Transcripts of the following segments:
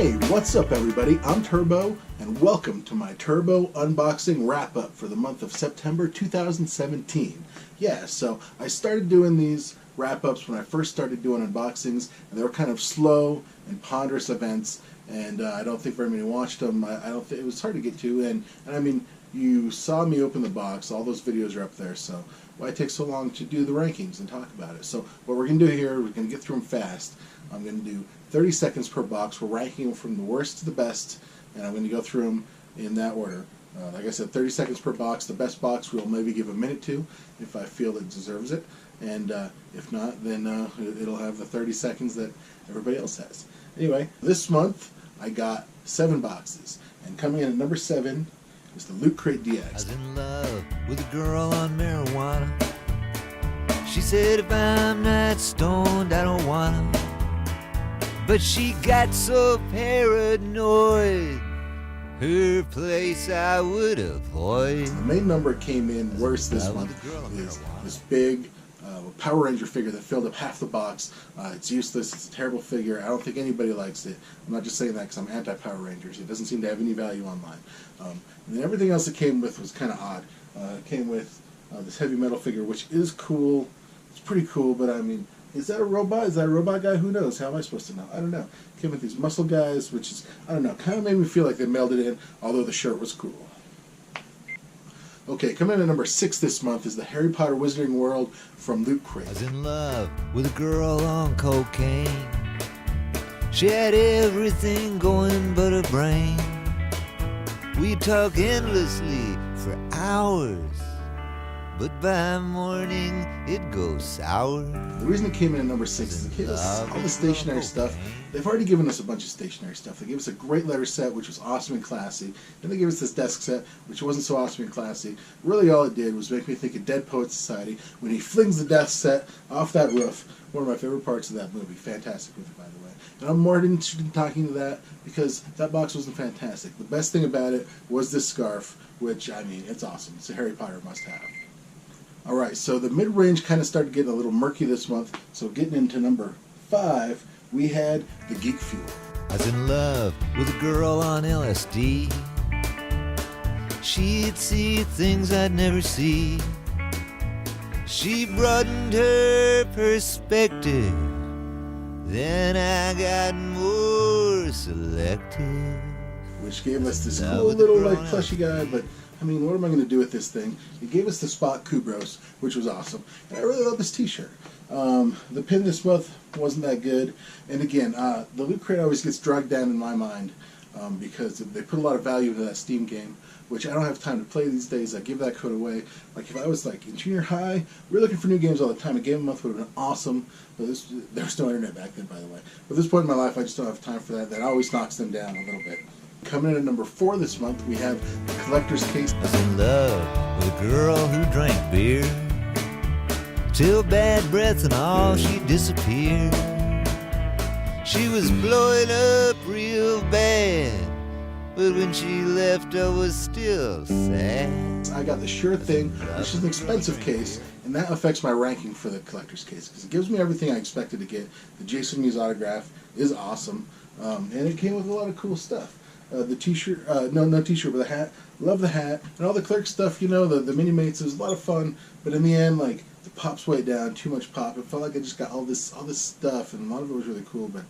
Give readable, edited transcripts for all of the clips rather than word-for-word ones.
Hey, what's up everybody? I'm Turbo, and welcome to my Turbo unboxing wrap-up for the month of September 2017. Yeah, so I started doing these wrap-ups when I first started doing unboxings, and they were kind of slow and ponderous events, and I don't think very many watched them. I don't think it was hard to get to, and I mean, you saw me open the box. All those videos are up there, so why take so long to do the rankings and talk about it? So what we're going to do here, we're going to get through them fast. I'm going to do 30 seconds per box. We're ranking them from the worst to the best, and I'm going to go through them in that order. Like I said, 30 seconds per box. The best box we'll maybe give a minute to if I feel it deserves it, and if not, then it'll have the 30 seconds that everybody else has. Anyway, this month I got 7 boxes, and coming in at number 7 is the Loot Crate DX. I was in love with a girl on marijuana. She said if I'm not stoned, I don't wanna. But she got so paranoid, her place I would avoid. The main number came in worse this month. Is this big Power Ranger figure that filled up half the box. It's useless. It's a terrible figure. I don't think anybody likes it. I'm not just saying that because I'm anti-Power Rangers. It doesn't seem to have any value online. And then everything else it came with was kind of odd. It came with this heavy metal figure, which is cool. It's pretty cool, but I mean, is that a robot? Is that a robot guy? Who knows? How am I supposed to know? I don't know. It came with these muscle guys, which is, I don't know, kind of made me feel like they mailed it in, although the shirt was cool. Okay, coming in at number 6 this month is the Harry Potter Wizarding World from Loot Crate. I was in love with a girl on cocaine. She had everything going but her brain. We'd talk endlessly for hours, but by morning it goes sour. The reason it came in at number 6 is it gave us all the stationary stuff. They've already given us a bunch of stationary stuff. They gave us a great letter set, which was awesome and classy. Then they gave us this desk set, which wasn't so awesome and classy. Really all it did was make me think of Dead Poets Society when he flings the desk set off that roof. One of my favorite parts of that movie. Fantastic movie, by the way. And I'm more interested in talking to that because that box wasn't fantastic. The best thing about it was this scarf, which, I mean, it's awesome. It's a Harry Potter must-have. Alright, so the mid-range kind of started getting a little murky this month, so getting into number 5, we had the Geek Fuel. I was in love with a girl on LSD. She'd see things I'd never see. She broadened her perspective. Then I got more selective. Which gave us this cool little like plushy guy, but I mean, what am I going to do with this thing? It gave us the Spock Kubros, which was awesome. And I really love this t-shirt. The pin this month wasn't that good. And again, the Loot Crate always gets dragged down in my mind because they put a lot of value into that Steam game, which I don't have time to play these days. I give that code away. Like if I was like in junior high, we were looking for new games all the time. A game a month would have been awesome. But there was no internet back then, by the way. But at this point in my life, I just don't have time for that. That always knocks them down a little bit. Coming in at number 4 this month, we have the Collector's Case. I was in love with a girl who drank beer till bad breath and all she disappeared. She was blowing up real bad, but when she left I was still sad. I got the Sure Thing, which is an expensive case, and that affects my ranking for the Collector's Case because it gives me everything I expected to get. The Jason Mewes autograph is awesome, and it came with a lot of cool stuff. The t-shirt, no t-shirt, but the hat. Love the hat. And all the Clerk stuff, you know, the mini-mates. It was a lot of fun. But in the end, like, the pop's way down. Too much pop. It felt like I just got all this stuff. And a lot of it was really cool. But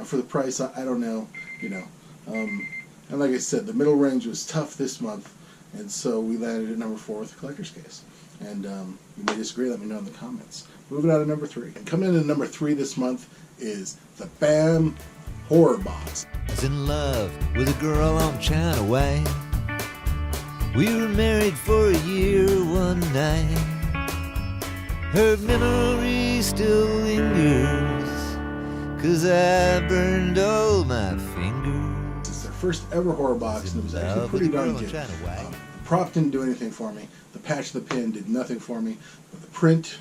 for the price, I don't know, you know. And like I said, the middle range was tough this month. And so we landed at number 4 with the Collector's Case. And you may disagree. Let me know in the comments. Moving on to number 3. And coming in at number 3 this month is the BAM Horror Box. I was in love with a girl on China Way. We were married for a year one night. Her memory still lingers, 'cause I burned all my fingers. It's their first ever horror box, and it was actually pretty darn good. The prop didn't do anything for me. The patch of the pin did nothing for me. But the print,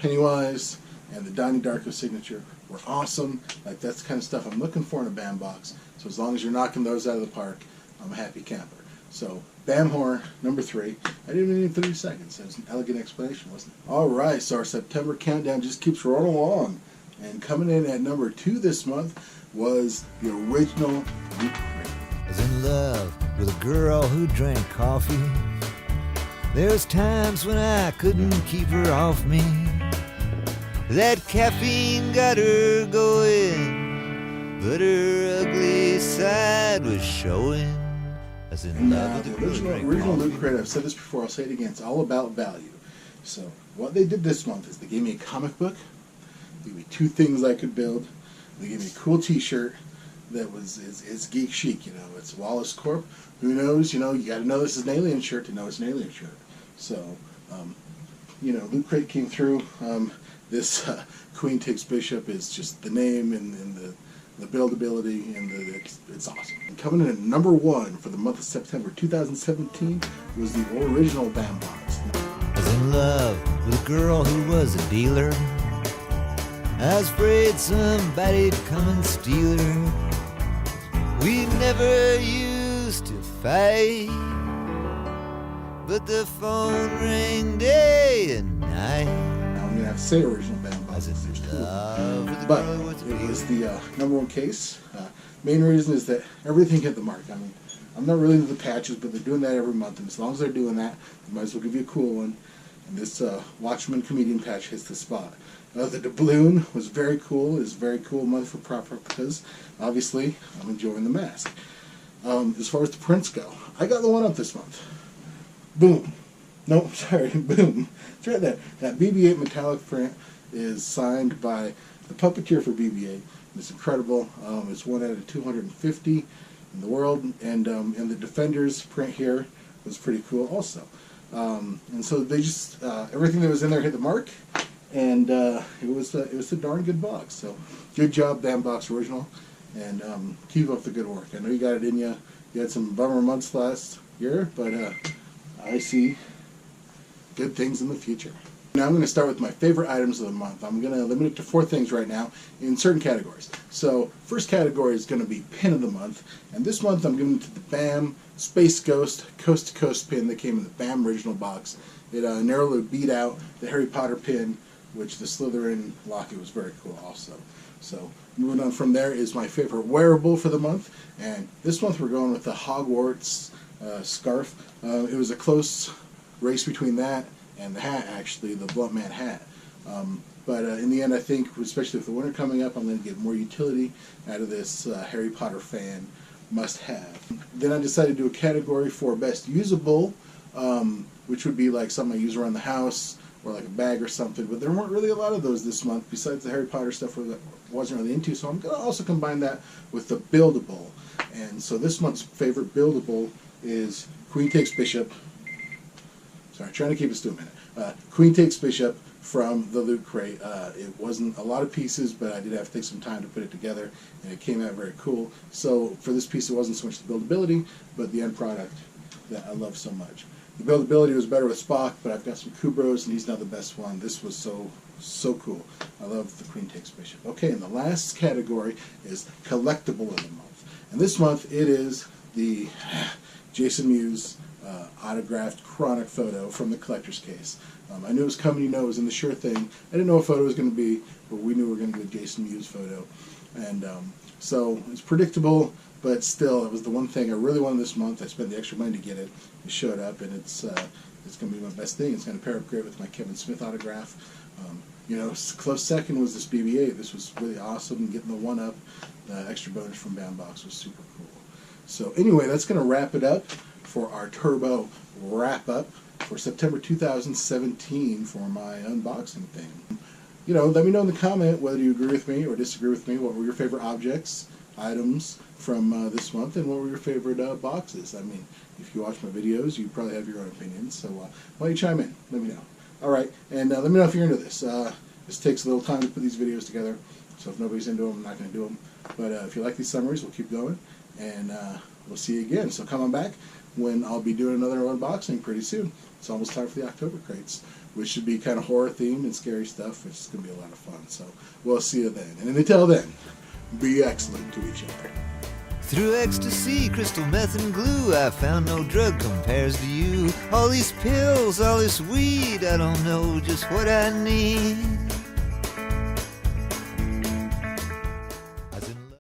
Pennywise, and the Donnie Darko signature were awesome. Like, that's the kind of stuff I'm looking for in a BAM box. So as long as you're knocking those out of the park, I'm a happy camper. So, BAM Horror, number 3. I didn't even need 30 seconds. That was an elegant explanation, wasn't it? Alright, so our September countdown just keeps rolling along. And coming in at number 2 this month, was the original Loot Crate. I was in love with a girl who drank coffee. There was times when I couldn't keep her off me. That caffeine got her going, but her ugly side was showing. I was in And love the with a girl who drank original coffee. Loot Crate, I've said this before, I'll say it again, it's all about value. So what they did this month is they gave me a comic book, they gave me 2 things I could build, they gave me a cool t-shirt that is geek chic, you know, it's Wallace Corp. Who knows, you know, you gotta know this is an Alien shirt to know it's an Alien shirt. So, you know, Loot Crate came through. This Queen Takes Bishop is just the name and the buildability, and it's awesome. And coming in at number 1 for the month of September 2017 was the original Bambox. I was in love with a girl who was a dealer. I was afraid somebody'd come and steal her. We never used to fight, but the phone rang day and night. Now I'm gonna have to say original Bambox. I was There's in 2 of them. love with a But girl with a it was dealer. the number 1 case. Main reason is that everything hit the mark. I mean, I'm not really into the patches, but they're doing that every month, and as long as they're doing that, they might as well give you a cool one. And this Watchman Comedian patch hits the spot. The doubloon was very cool. It's a very cool month for proper because, obviously, I'm enjoying the mask. As far as the prints go, I got the one up this month. Boom. No, sorry, boom. It's right there. That BB-8 metallic print is signed by the puppeteer for BB-8. It's incredible. It's 1 out of 250 in the world, and the Defenders print here was pretty cool also. And so they just everything that was in there hit the mark, and it was a darn good box. So good job, Bambox Original, and keep up the good work. I know you got it in you. You had some bummer months last year, but I see good things in the future. Now I'm going to start with my favorite items of the month. I'm going to limit it to 4 things right now in certain categories. So first category is going to be pin of the month, and this month I'm giving it to the BAM Space Ghost Coast to Coast pin that came in the BAM original box. It narrowly beat out the Harry Potter pin, which the Slytherin locket was very cool also. So moving on from there is my favorite wearable for the month, and this month we're going with the Hogwarts scarf. It was a close race between that and the hat, actually, the Blunt Man hat. But in the end, I think, especially with the winter coming up, I'm going to get more utility out of this Harry Potter fan must-have. Then I decided to do a category for best usable, which would be like something I use around the house, or like a bag or something. But there weren't really a lot of those this month, besides the Harry Potter stuff I wasn't really into. So I'm going to also combine that with the buildable. And so this month's favorite buildable is Queen Takes Bishop. Sorry, trying to keep us to a minute. Queen Takes Bishop from the Loot Crate. It wasn't a lot of pieces, but I did have to take some time to put it together, and it came out very cool. So for this piece, it wasn't so much the buildability, but the end product that I love so much. The buildability was better with Spock, but I've got some Kubros, and he's now the best one. This was so cool. I love the Queen Takes Bishop. Okay, and the last category is collectible of the month. And this month, it is the Jason Mewes autographed Chronic photo from the collector's case. I knew it was coming, you know, it was in the sure thing. I didn't know what photo it was going to be, but we knew we were going to get a Jason Mewes photo. And so it's predictable, but still, it was the one thing I really wanted this month. I spent the extra money to get it. It showed up, and it's going to be my best thing. It's going to pair up great with my Kevin Smith autograph. You know, close second was this BB-8. This was really awesome. Getting the one-up, the extra bonus from Bambox was super cool. So anyway, that's going to wrap it up for our Turbo wrap-up for September 2017 for my unboxing thing. You know, let me know in the comment whether you agree with me or disagree with me. What were your favorite objects, items from this month, and what were your favorite boxes? I mean, if you watch my videos, you probably have your own opinions, so why don't you chime in? Let me know. Alright, and let me know if you're into this. This takes a little time to put these videos together, so if nobody's into them, I'm not going to do them. But if you like these summaries, we'll keep going, and we'll see you again. So come on back when I'll be doing another unboxing pretty soon. It's almost time for the October crates, which should be kind of horror themed and scary stuff, which is going to be a lot of fun. So we'll see you then. And until then, be excellent to each other. Through ecstasy, crystal meth and glue, I found no drug compares to you. All these pills, all this weed, I don't know just what I need.